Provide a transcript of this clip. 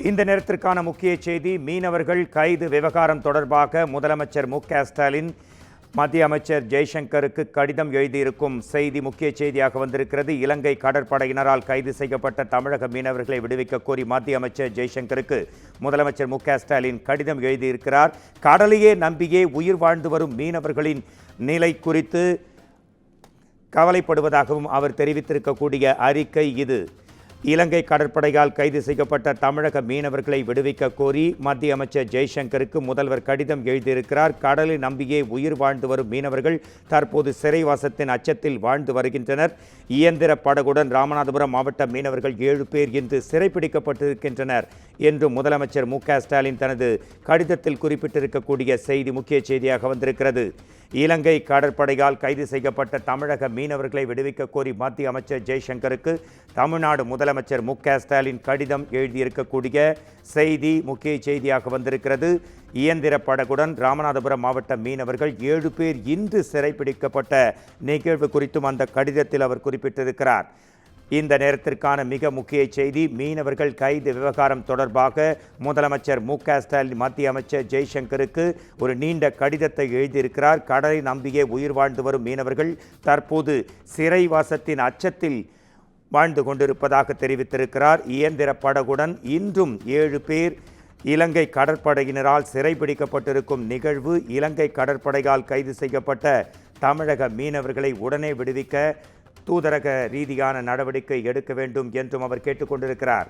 இந்த நேரத்திற்கான முக்கிய செய்தி, மீனவர்கள் கைது விவகாரம் தொடர்பாக முதலமைச்சர் மு.க.ஸ்டாலின் மத்திய அமைச்சர் ஜெய்சங்கருக்கு கடிதம் எழுதியிருக்கும் செய்தி முக்கிய செய்தியாக வந்திருக்கிறது. இலங்கை கடற்படையினரால் கைது செய்யப்பட்ட தமிழக மீனவர்களை விடுவிக்க கோரி மத்திய அமைச்சர் ஜெய்சங்கருக்கு முதலமைச்சர் மு.க.ஸ்டாலின் கடிதம் எழுதியிருக்கிறார். கடலையே நம்பியே உயிர் வாழ்ந்து வரும் மீனவர்களின் நிலை குறித்து கவலைப்படுவதாகவும் அவர் தெரிவித்திருக்கக்கூடிய அறிக்கை இது. இலங்கை கடற்படையால் கைது செய்யப்பட்ட தமிழக மீனவர்களை விடுவிக்க கோரி மத்திய அமைச்சர் ஜெய்சங்கருக்கு முதல்வர் கடிதம் எழுதியிருக்கிறார். கடலை நம்பியே உயிர் வாழ்ந்து வரும் மீனவர்கள் தற்போது சிறைவாசத்தின் அச்சத்தில் வாழ்ந்து வருகின்றனர். இயந்திர படகுடன் ராமநாதபுரம் மாவட்ட மீனவர்கள் 7 பேர் இன்று சிறைப்பிடிக்கப்பட்டிருக்கின்றனர் என்று முதலமைச்சர் மு.க.ஸ்டாலின் தனது கடிதத்தில் குறிப்பிட்டிருக்கக்கூடிய செய்தி முக்கிய செய்தியாக வந்திருக்கிறது. இலங்கை கடற்படையால் கைது செய்யப்பட்ட தமிழக மீனவர்களை விடுவிக்க கோரி மத்திய அமைச்சர் ஜெய்சங்கருக்கு தமிழ்நாடு முதலமைச்சர் மு.க.ஸ்டாலின் கடிதம் எழுதியிருக்கக்கூடிய செய்தி முக்கிய செய்தியாக வந்திருக்கிறது. இயந்திர படகுடன் ராமநாதபுரம் மாவட்ட மீனவர்கள் 7 பேர் இன்று சிறைப்பிடிக்கப்பட்ட நிகழ்வு குறித்தும் அந்த கடிதத்தில் அவர் குறிப்பிட்டிருக்கிறார். இந்த நேரத்திற்கான மிக முக்கிய செய்தி, மீனவர்கள் கைது விவகாரம் தொடர்பாக முதலமைச்சர் மு.க.ஸ்டாலின் மத்திய அமைச்சர் ஜெய்சங்கருக்கு ஒரு நீண்ட கடிதத்தை எழுதியிருக்கிறார். கடலை நம்பியே உயிர் வாழ்ந்து வரும் மீனவர்கள் தற்போது சிறைவாசத்தின் அச்சத்தில் வாழ்ந்து கொண்டிருப்பதாக தெரிவித்திருக்கிறார். இயந்திர படகுடன் இன்றும் 7 பேர் இலங்கை கடற்படையினரால் சிறைபிடிக்கப்பட்டிருக்கும் நிகழ்வு, இலங்கை கடற்படையால் கைது செய்யப்பட்ட தமிழக மீனவர்களை உடனே விடுவிக்க தூதரக ரீதியான நடவடிக்கை எடுக்க வேண்டும் என்றும் அவர் கேட்டுக்கொண்டிருக்கிறார்.